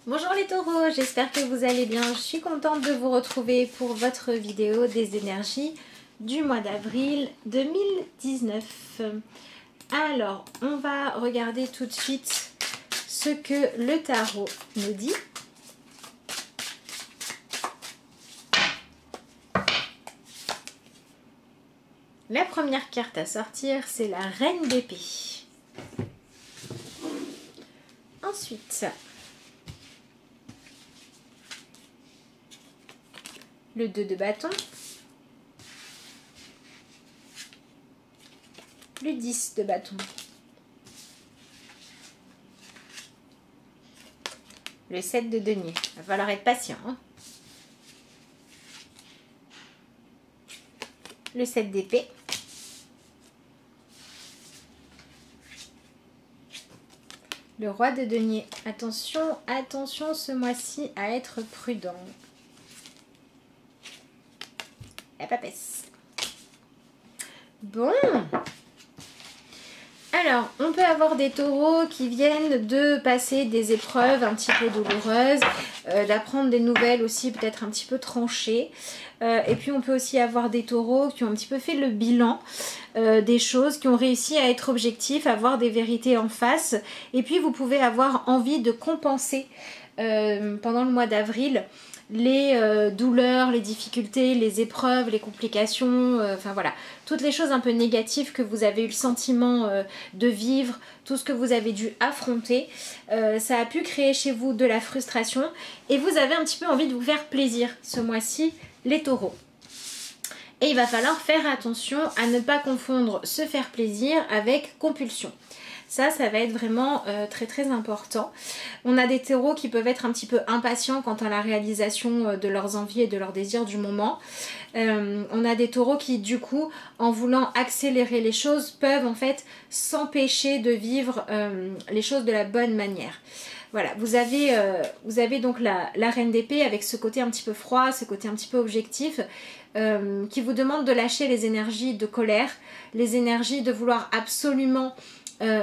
Bonjour les taureaux, j'espère que vous allez bien. Je suis contente de vous retrouver pour votre vidéo des énergies du mois d'avril 2019. Alors, on va regarder tout de suite ce que le tarot nous dit. La première carte à sortir, c'est la Reine d'épée. Ensuite, le 2 de bâton, le 10 de bâton, le 7 de denier. Il va falloir être patient, hein. Le 7 d'épée, le roi de denier. Attention, attention ce mois-ci à être prudent. La papesse. Bon. Alors, on peut avoir des taureaux qui viennent de passer des épreuves un petit peu douloureuses, d'apprendre des nouvelles aussi peut-être un petit peu tranchées. Et puis on peut aussi avoir des taureaux qui ont un petit peu fait le bilan des choses, qui ont réussi à être objectifs, à voir des vérités en face. Et puis vous pouvez avoir envie de compenser pendant le mois d'avril les douleurs, les difficultés, les épreuves, les complications, enfin voilà, toutes les choses un peu négatives que vous avez eu le sentiment de vivre, tout ce que vous avez dû affronter, ça a pu créer chez vous de la frustration et vous avez un petit peu envie de vous faire plaisir ce mois-ci, les taureaux. Et il va falloir faire attention à ne pas confondre se faire plaisir avec compulsion. Ça va être vraiment très important. On a des taureaux qui peuvent être un petit peu impatients quant à la réalisation de leurs envies et de leurs désirs du moment. On a des taureaux qui du coup, en voulant accélérer les choses, peuvent en fait s'empêcher de vivre les choses de la bonne manière. Voilà, vous avez donc la reine d'épée avec ce côté un petit peu froid, ce côté un petit peu objectif, qui vous demande de lâcher les énergies de colère, les énergies de vouloir absolument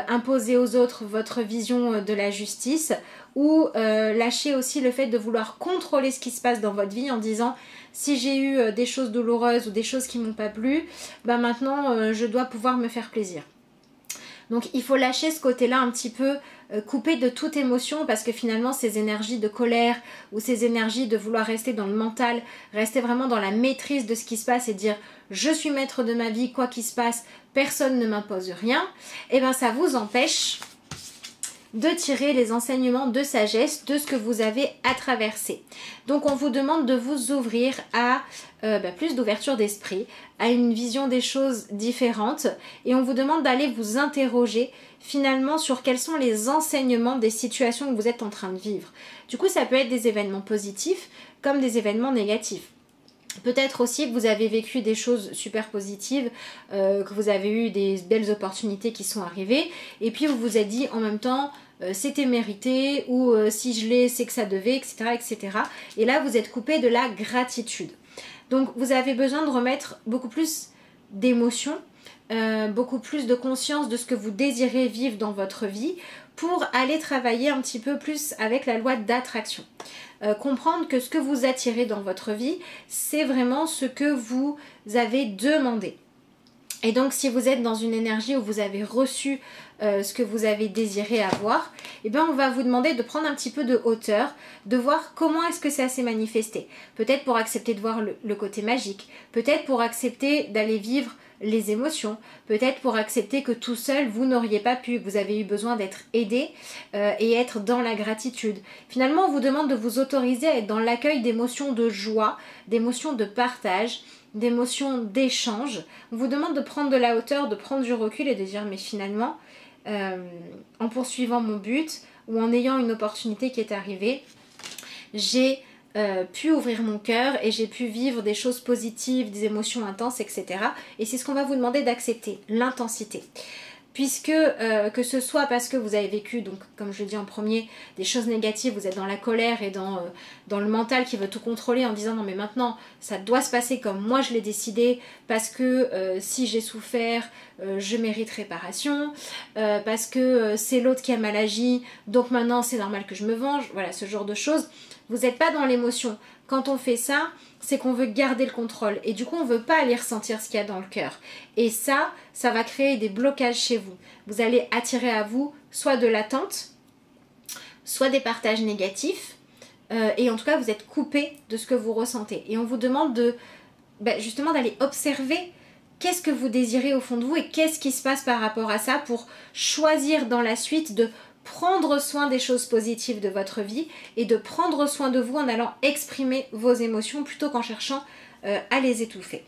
imposer aux autres votre vision de la justice, ou lâcher aussi le fait de vouloir contrôler ce qui se passe dans votre vie en disant si j'ai eu des choses douloureuses ou des choses qui m'ont pas plu, ben maintenant je dois pouvoir me faire plaisir. Donc il faut lâcher ce côté-là un petit peu, couper de toute émotion, parce que finalement ces énergies de colère ou ces énergies de vouloir rester dans le mental, rester vraiment dans la maîtrise de ce qui se passe et dire je suis maître de ma vie, quoi qu'il se passe, personne ne m'impose rien, et bien ça vous empêche de tirer les enseignements de sagesse de ce que vous avez à traverser. Donc on vous demande de vous ouvrir à plus d'ouverture d'esprit, à une vision des choses différentes, et on vous demande d'aller vous interroger finalement sur quels sont les enseignements des situations que vous êtes en train de vivre. Du coup ça peut être des événements positifs comme des événements négatifs. Peut-être aussi que vous avez vécu des choses super positives, que vous avez eu des belles opportunités qui sont arrivées, et puis vous vous êtes dit en même temps c'était mérité, ou si je l'ai c'est que ça devait, etc., etc. Et là vous êtes coupé de la gratitude. Donc vous avez besoin de remettre beaucoup plus d'émotions, beaucoup plus de conscience de ce que vous désirez vivre dans votre vie, pour aller travailler un petit peu plus avec la loi d'attraction. Comprendre que ce que vous attirez dans votre vie, c'est vraiment ce que vous avez demandé. Et donc si vous êtes dans une énergie où vous avez reçu ce que vous avez désiré avoir, eh bien on va vous demander de prendre un petit peu de hauteur, de voir comment est-ce que ça s'est manifesté. Peut-être pour accepter de voir le côté magique, peut-être pour accepter d'aller vivre les émotions, peut-être pour accepter que tout seul vous n'auriez pas pu, que vous avez eu besoin d'être aidé et être dans la gratitude. Finalement on vous demande de vous autoriser à être dans l'accueil d'émotions de joie, d'émotions de partage, d'émotions d'échange. On vous demande de prendre de la hauteur, de prendre du recul et de dire mais finalement en poursuivant mon but ou en ayant une opportunité qui est arrivée, j'ai pu ouvrir mon cœur et j'ai pu vivre des choses positives, des émotions intenses, etc. Et c'est ce qu'on va vous demander d'accepter, l'intensité. Puisque que ce soit parce que vous avez vécu, donc comme je le dis en premier, des choses négatives, vous êtes dans la colère et dans le mental qui veut tout contrôler en disant non mais maintenant ça doit se passer comme moi je l'ai décidé, parce que si j'ai souffert, je mérite réparation, parce que c'est l'autre qui a mal agi, donc maintenant c'est normal que je me venge, voilà, ce genre de choses. Vous n'êtes pas dans l'émotion. Quand on fait ça, c'est qu'on veut garder le contrôle. Et du coup, on ne veut pas aller ressentir ce qu'il y a dans le cœur. Et ça va créer des blocages chez vous. Vous allez attirer à vous soit de l'attente, soit des partages négatifs. Et en tout cas, vous êtes coupé de ce que vous ressentez. Et on vous demande de, justement d'aller observer qu'est-ce que vous désirez au fond de vous et qu'est-ce qui se passe par rapport à ça pour choisir dans la suite de prendre soin des choses positives de votre vie et de prendre soin de vous en allant exprimer vos émotions plutôt qu'en cherchant à les étouffer.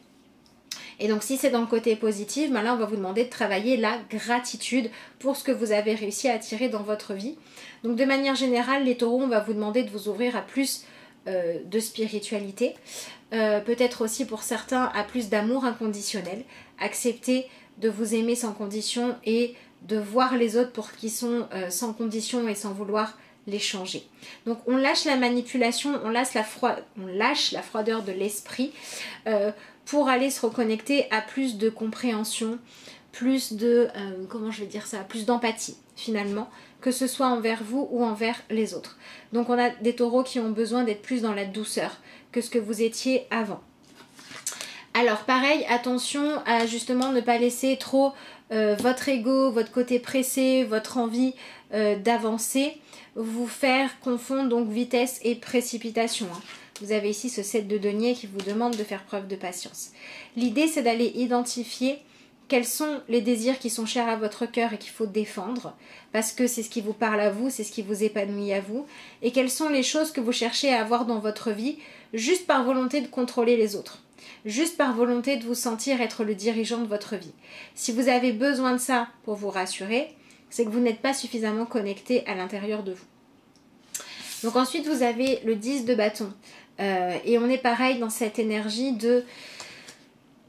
Et donc si c'est dans le côté positif, là on va vous demander de travailler la gratitude pour ce que vous avez réussi à attirer dans votre vie. Donc de manière générale, les taureaux, on va vous demander de vous ouvrir à plus de spiritualité, peut-être aussi pour certains à plus d'amour inconditionnel, accepter de vous aimer sans condition et de voir les autres pour qui sont sans condition et sans vouloir les changer. Donc on lâche la manipulation, on lâche la froideur de l'esprit pour aller se reconnecter à plus de compréhension, plus de, plus d'empathie finalement, que ce soit envers vous ou envers les autres. Donc on a des taureaux qui ont besoin d'être plus dans la douceur que ce que vous étiez avant. Alors pareil, attention à justement ne pas laisser trop votre ego, votre côté pressé, votre envie d'avancer, vous faire confondre donc vitesse et précipitation. Vous avez ici ce 7 de denier qui vous demande de faire preuve de patience. L'idée c'est d'aller identifier quels sont les désirs qui sont chers à votre cœur et qu'il faut défendre, parce que c'est ce qui vous parle à vous, c'est ce qui vous épanouit à vous, et quelles sont les choses que vous cherchez à avoir dans votre vie juste par volonté de contrôler les autres. Juste par volonté de vous sentir être le dirigeant de votre vie. Si vous avez besoin de ça pour vous rassurer, c'est que vous n'êtes pas suffisamment connecté à l'intérieur de vous. Donc ensuite vous avez le 10 de bâton. Et on est pareil dans cette énergie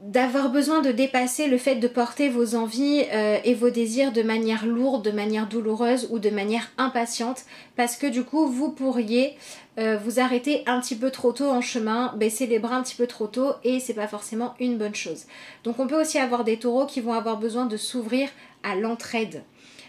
d'avoir besoin de dépasser le fait de porter vos envies et vos désirs de manière lourde, de manière douloureuse ou de manière impatiente, parce que du coup vous pourriez vous arrêter un petit peu trop tôt en chemin, baisser les bras un petit peu trop tôt et c'est pas forcément une bonne chose. Donc on peut aussi avoir des taureaux qui vont avoir besoin de s'ouvrir à l'entraide.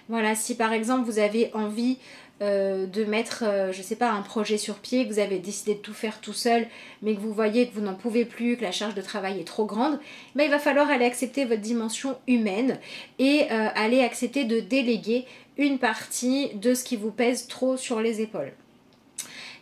Voilà, si par exemple vous avez envie de mettre, je sais pas, un projet sur pied, que vous avez décidé de tout faire tout seul, mais que vous voyez que vous n'en pouvez plus, que la charge de travail est trop grande, il va falloir aller accepter votre dimension humaine et aller accepter de déléguer une partie de ce qui vous pèse trop sur les épaules.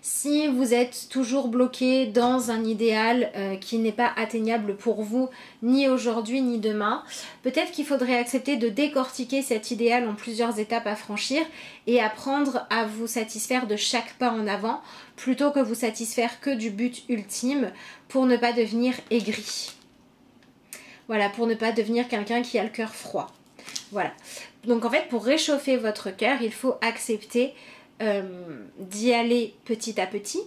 Si vous êtes toujours bloqué dans un idéal qui n'est pas atteignable pour vous, ni aujourd'hui ni demain, peut-être qu'il faudrait accepter de décortiquer cet idéal en plusieurs étapes à franchir et apprendre à vous satisfaire de chaque pas en avant, plutôt que vous satisfaire que du but ultime pour ne pas devenir aigri. Voilà, pour ne pas devenir quelqu'un qui a le cœur froid. Voilà. Donc en fait, pour réchauffer votre cœur, il faut accepter d'y aller petit à petit.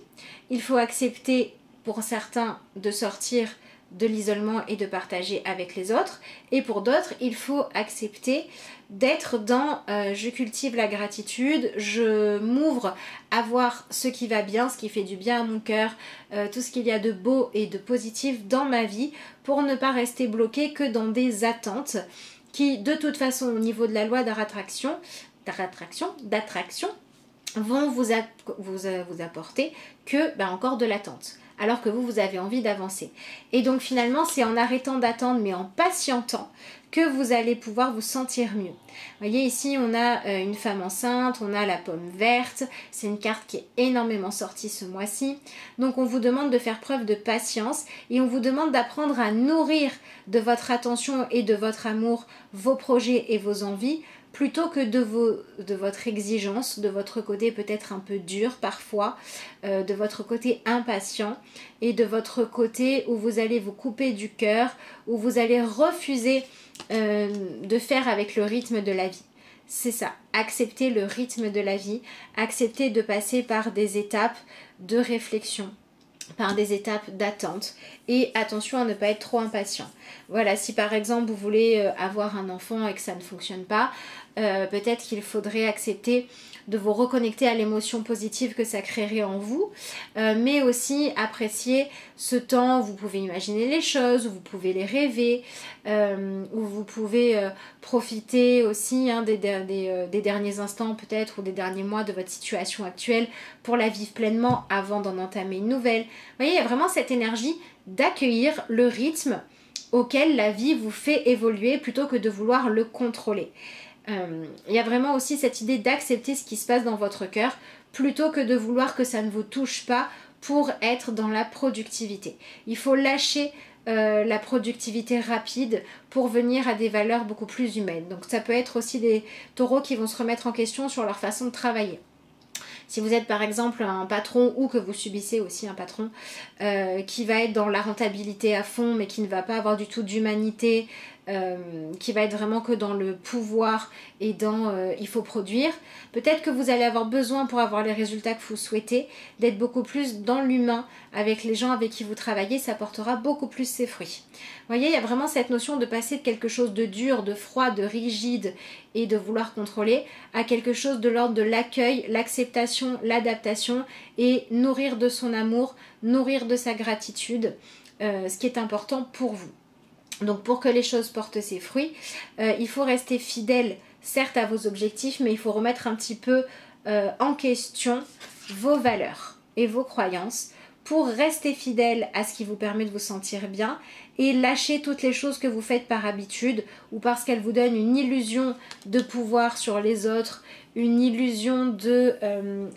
Il faut accepter pour certains de sortir de l'isolement et de partager avec les autres, et pour d'autres il faut accepter d'être dans je cultive la gratitude, je m'ouvre à voir ce qui va bien, ce qui fait du bien à mon cœur, tout ce qu'il y a de beau et de positif dans ma vie, pour ne pas rester bloqué que dans des attentes qui de toute façon au niveau de la loi d'attraction vont vous apporter que encore de l'attente, alors que vous avez envie d'avancer. Et donc finalement c'est en arrêtant d'attendre mais en patientant que vous allez pouvoir vous sentir mieux. Vous voyez ici on a une femme enceinte, on a la pomme verte, c'est une carte qui est énormément sortie ce mois-ci. Donc on vous demande de faire preuve de patience et on vous demande d'apprendre à nourrir de votre attention et de votre amour vos projets et vos envies, plutôt que de votre exigence, de votre côté peut-être un peu dur parfois, de votre côté impatient et de votre côté où vous allez vous couper du cœur, où vous allez refuser de faire avec le rythme de la vie. C'est ça, accepter le rythme de la vie, accepter de passer par des étapes de réflexion, par des étapes d'attente, et attention à ne pas être trop impatient. Voilà, si par exemple vous voulez avoir un enfant et que ça ne fonctionne pas, peut-être qu'il faudrait accepter de vous reconnecter à l'émotion positive que ça créerait en vous, mais aussi apprécier ce temps où vous pouvez imaginer les choses, où vous pouvez les rêver, où vous pouvez profiter aussi des derniers instants peut-être ou des derniers mois de votre situation actuelle pour la vivre pleinement avant d'en entamer une nouvelle. Vous voyez, il y a vraiment cette énergie d'accueillir le rythme auquel la vie vous fait évoluer plutôt que de vouloir le contrôler. Il y a vraiment aussi cette idée d'accepter ce qui se passe dans votre cœur plutôt que de vouloir que ça ne vous touche pas pour être dans la productivité. Il faut lâcher la productivité rapide pour venir à des valeurs beaucoup plus humaines. Donc ça peut être aussi des taureaux qui vont se remettre en question sur leur façon de travailler. Si vous êtes par exemple un patron ou que vous subissez aussi un patron qui va être dans la rentabilité à fond mais qui ne va pas avoir du tout d'humanité, qui va être vraiment que dans le pouvoir et dans il faut produire, peut-être que vous allez avoir besoin pour avoir les résultats que vous souhaitez d'être beaucoup plus dans l'humain avec les gens avec qui vous travaillez, ça portera beaucoup plus ses fruits. Vous voyez, il y a vraiment cette notion de passer de quelque chose de dur, de froid, de rigide et de vouloir contrôler à quelque chose de l'ordre de l'accueil, l'acceptation, l'adaptation et nourrir de son amour, nourrir de sa gratitude, ce qui est important pour vous. Donc pour que les choses portent ses fruits, il faut rester fidèle certes à vos objectifs, mais il faut remettre un petit peu en question vos valeurs et vos croyances pour rester fidèle à ce qui vous permet de vous sentir bien et lâcher toutes les choses que vous faites par habitude ou parce qu'elles vous donnent une illusion de pouvoir sur les autres, une illusion de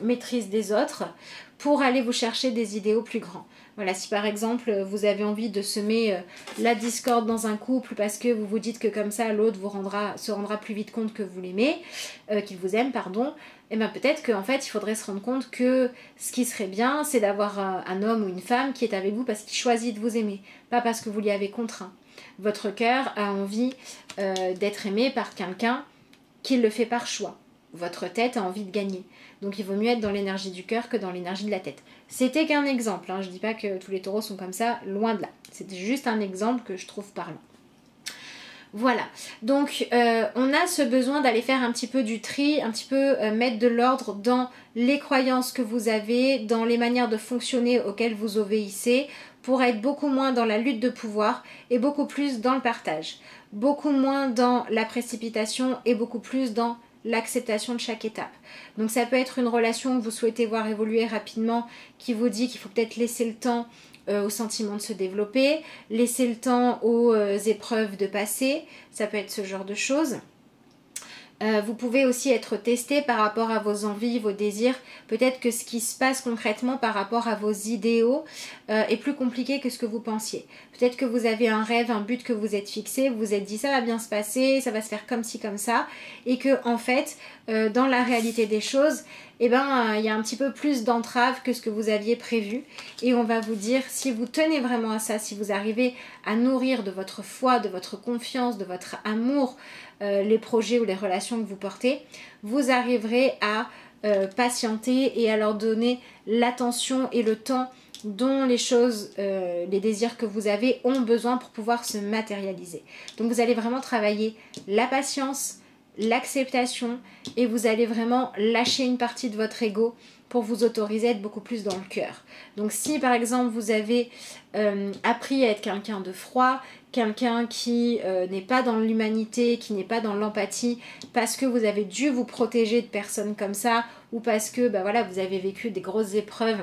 maîtrise des autres pour aller vous chercher des idéaux plus grands. Voilà, si par exemple vous avez envie de semer la discorde dans un couple parce que vous vous dites que comme ça l'autre se rendra plus vite compte que vous l'aimez, qu'il vous aime, pardon, et bien peut-être qu'en fait il faudrait se rendre compte que ce qui serait bien c'est d'avoir un homme ou une femme qui est avec vous parce qu'il choisit de vous aimer, pas parce que vous l'y avez contraint. Votre cœur a envie d'être aimé par quelqu'un qui le fait par choix. Votre tête a envie de gagner. Donc il vaut mieux être dans l'énergie du cœur que dans l'énergie de la tête. C'était qu'un exemple, hein. Je ne dis pas que tous les taureaux sont comme ça, loin de là. C'était juste un exemple que je trouve parlant. Voilà, donc on a ce besoin d'aller faire un petit peu du tri, un petit peu mettre de l'ordre dans les croyances que vous avez, dans les manières de fonctionner auxquelles vous obéissez, pour être beaucoup moins dans la lutte de pouvoir et beaucoup plus dans le partage. Beaucoup moins dans la précipitation et beaucoup plus dans l'acceptation de chaque étape. Donc ça peut être une relation que vous souhaitez voir évoluer rapidement, qui vous dit qu'il faut peut-être laisser le temps au sentiment de se développer, laisser le temps aux épreuves de passer, ça peut être ce genre de choses. Vous pouvez aussi être testé par rapport à vos envies, vos désirs. Peut-être que ce qui se passe concrètement par rapport à vos idéaux est plus compliqué que ce que vous pensiez. Peut-être que vous avez un rêve, un but que vous êtes fixé, vous vous êtes dit ça va bien se passer, ça va se faire comme ci, comme ça. Et que en fait, dans la réalité des choses, il y a un petit peu plus d'entraves que ce que vous aviez prévu. Et on va vous dire, si vous tenez vraiment à ça, si vous arrivez à nourrir de votre foi, de votre confiance, de votre amour, les projets ou les relations que vous portez, vous arriverez à patienter et à leur donner l'attention et le temps dont les choses, les désirs que vous avez ont besoin pour pouvoir se matérialiser. Donc vous allez vraiment travailler la patience, l'acceptation et vous allez vraiment lâcher une partie de votre ego pour vous autoriser à être beaucoup plus dans le cœur. Donc si par exemple vous avez appris à être quelqu'un de froid, quelqu'un qui n'est pas dans l'humanité, qui n'est pas dans l'empathie, parce que vous avez dû vous protéger de personnes comme ça, ou parce que voilà, vous avez vécu des grosses épreuves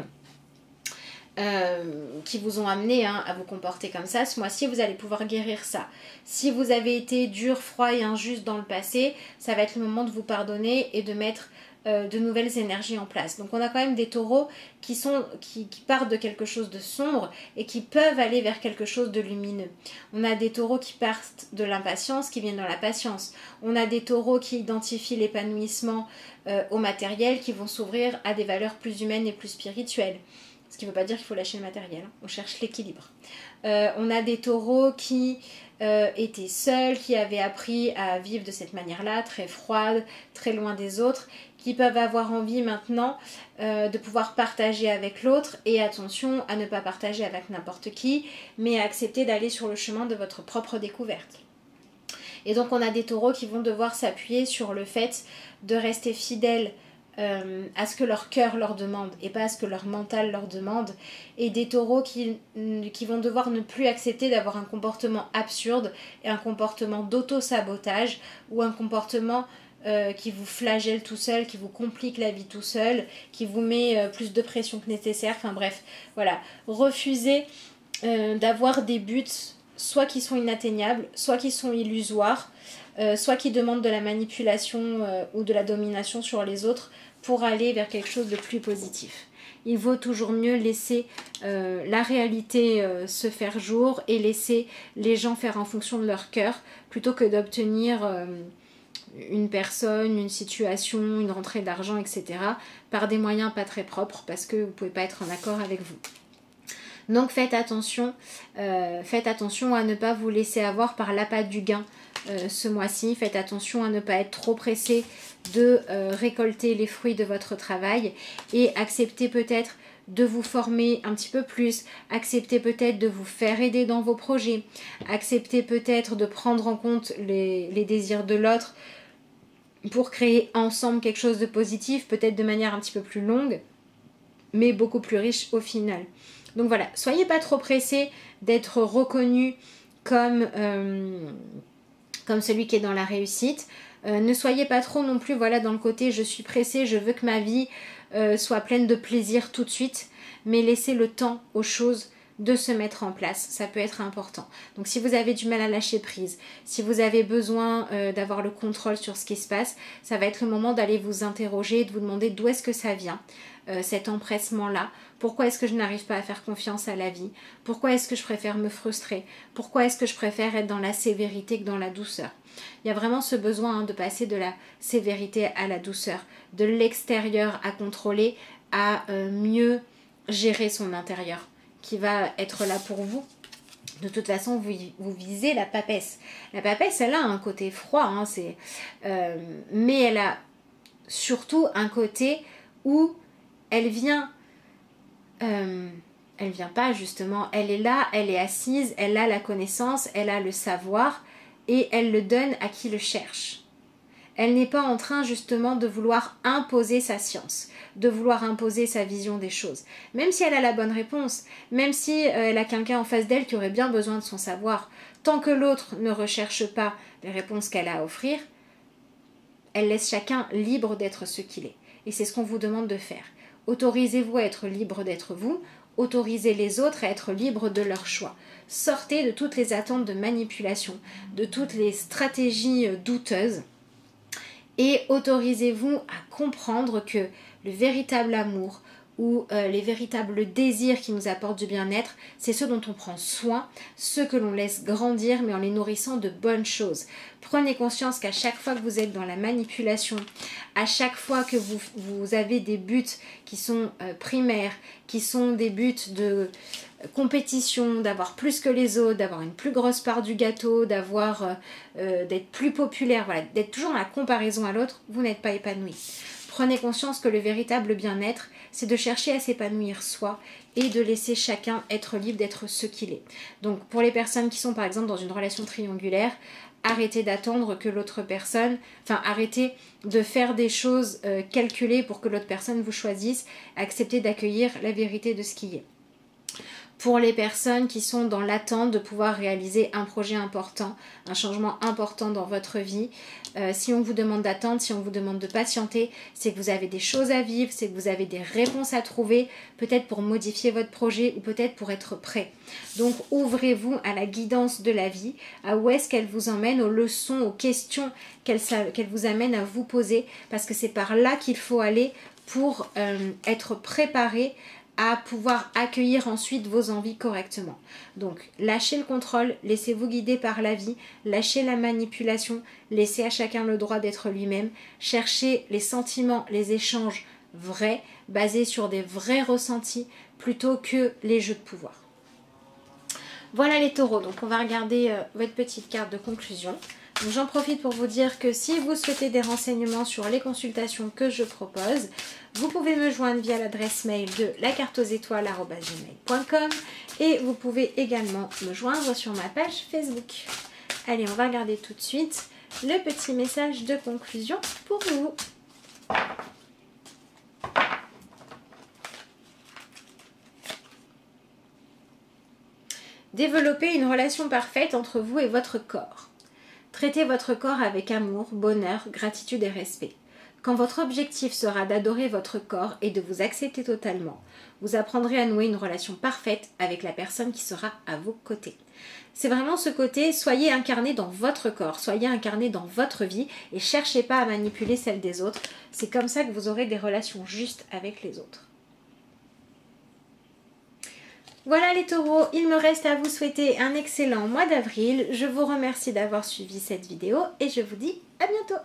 qui vous ont amené à vous comporter comme ça, ce mois-ci vous allez pouvoir guérir ça. Si vous avez été dur, froid et injuste dans le passé, ça va être le moment de vous pardonner et de mettre de nouvelles énergies en place. Donc on a quand même des taureaux qui partent de quelque chose de sombre et qui peuvent aller vers quelque chose de lumineux. On a des taureaux qui partent de l'impatience, qui viennent dans la patience. On a des taureaux qui identifient l'épanouissement au matériel, qui vont s'ouvrir à des valeurs plus humaines et plus spirituelles. Ce qui ne veut pas dire qu'il faut lâcher le matériel, hein. On cherche l'équilibre. On a des taureaux qui étaient seuls, qui avaient appris à vivre de cette manière-là, très froide, très loin des autres, qui peuvent avoir envie maintenant de pouvoir partager avec l'autre. Et attention à ne pas partager avec n'importe qui, mais à accepter d'aller sur le chemin de votre propre découverte. Et donc on a des taureaux qui vont devoir s'appuyer sur le fait de rester fidèles à ce que leur cœur leur demande et pas à ce que leur mental leur demande, et des taureaux qui vont devoir ne plus accepter d'avoir un comportement absurde et un comportement d'auto-sabotage ou un comportement qui vous flagelle tout seul, qui vous complique la vie tout seul, qui vous met plus de pression que nécessaire, enfin bref, voilà. Refusez d'avoir des buts soit qui sont inatteignables, soit qui sont illusoires, soit qui demandent de la manipulation ou de la domination sur les autres pour aller vers quelque chose de plus positif. Il vaut toujours mieux laisser la réalité se faire jour et laisser les gens faire en fonction de leur cœur plutôt que d'obtenir une personne, une situation, une rentrée d'argent, etc. par des moyens pas très propres parce que vous ne pouvez pas être en accord avec vous. Donc faites attention à ne pas vous laisser avoir par l'appât du gain ce mois-ci. Faites attention à ne pas être trop pressé de récolter les fruits de votre travail et acceptez peut-être de vous former un petit peu plus, acceptez peut-être de vous faire aider dans vos projets, acceptez peut-être de prendre en compte les désirs de l'autre pour créer ensemble quelque chose de positif, peut-être de manière un petit peu plus longue, mais beaucoup plus riche au final. Donc voilà, soyez pas trop pressés d'être reconnu comme celui qui est dans la réussite. Ne soyez pas trop non plus voilà, dans le côté je suis pressée, je veux que ma vie soit pleine de plaisir tout de suite, mais laissez le temps aux choses de se mettre en place, ça peut être important. Donc si vous avez du mal à lâcher prise, si vous avez besoin d'avoir le contrôle sur ce qui se passe, ça va être le moment d'aller vous interroger, de vous demander d'où est-ce que ça vient, cet empressement-là. Pourquoi est-ce que je n'arrive pas à faire confiance à la vie? Pourquoi est-ce que je préfère me frustrer? Pourquoi est-ce que je préfère être dans la sévérité que dans la douceur? Il y a vraiment ce besoin de passer de la sévérité à la douceur, de l'extérieur à contrôler, à mieux gérer son intérieur, qui va être là pour vous. De toute façon, vous visez la papesse. La papesse, elle a un côté froid, hein, mais elle a surtout un côté où elle vient pas justement, elle est là, elle est assise, elle a la connaissance, elle a le savoir et elle le donne à qui le cherche. Elle n'est pas en train justement de vouloir imposer sa science, de vouloir imposer sa vision des choses. Même si elle a la bonne réponse, même si elle a quelqu'un en face d'elle qui aurait bien besoin de son savoir, tant que l'autre ne recherche pas les réponses qu'elle a à offrir, elle laisse chacun libre d'être ce qu'il est. Et c'est ce qu'on vous demande de faire. Autorisez-vous à être libre d'être vous, autorisez les autres à être libres de leur choix. Sortez de toutes les attentes de manipulation, de toutes les stratégies douteuses et autorisez-vous à comprendre que le véritable amour ou les véritables désirs qui nous apportent du bien-être, c'est ceux dont on prend soin, ceux que l'on laisse grandir mais en les nourrissant de bonnes choses. Prenez conscience qu'à chaque fois que vous êtes dans la manipulation, à chaque fois que vous avez des buts qui sont primaires, qui sont des buts de compétition, d'avoir plus que les autres, d'avoir une plus grosse part du gâteau, d'être plus populaire, voilà, d'être toujours dans la comparaison à l'autre, vous n'êtes pas épanoui. Prenez conscience que le véritable bien-être, c'est de chercher à s'épanouir soi et de laisser chacun être libre d'être ce qu'il est. Donc pour les personnes qui sont par exemple dans une relation triangulaire, arrêtez d'attendre que l'autre personne, arrêtez de faire des choses calculées pour que l'autre personne vous choisisse, acceptez d'accueillir la vérité de ce qui est. Pour les personnes qui sont dans l'attente de pouvoir réaliser un projet important, un changement important dans votre vie, si on vous demande d'attendre, si on vous demande de patienter, c'est que vous avez des choses à vivre, c'est que vous avez des réponses à trouver, peut-être pour modifier votre projet ou peut-être pour être prêt. Donc ouvrez-vous à la guidance de la vie, à où est-ce qu'elle vous emmène, aux leçons, aux questions qu'elle vous amène à vous poser, parce que c'est par là qu'il faut aller pour être préparé à pouvoir accueillir ensuite vos envies correctement. Donc lâchez le contrôle, laissez-vous guider par la vie, lâchez la manipulation, laissez à chacun le droit d'être lui-même, cherchez les sentiments, les échanges vrais, basés sur des vrais ressentis plutôt que les jeux de pouvoir. Voilà les taureaux, donc on va regarder votre petite carte de conclusion. J'en profite pour vous dire que si vous souhaitez des renseignements sur les consultations que je propose, vous pouvez me joindre via l'adresse mail de lacarteauxétoiles@gmail.com et vous pouvez également me joindre sur ma page Facebook. Allez, on va regarder tout de suite le petit message de conclusion pour vous. Développez une relation parfaite entre vous et votre corps. Traitez votre corps avec amour, bonheur, gratitude et respect. Quand votre objectif sera d'adorer votre corps et de vous accepter totalement, vous apprendrez à nouer une relation parfaite avec la personne qui sera à vos côtés. C'est vraiment ce côté, soyez incarné dans votre corps, soyez incarné dans votre vie et cherchez pas à manipuler celle des autres. C'est comme ça que vous aurez des relations justes avec les autres. Voilà les taureaux, il me reste à vous souhaiter un excellent mois d'avril. Je vous remercie d'avoir suivi cette vidéo et je vous dis à bientôt.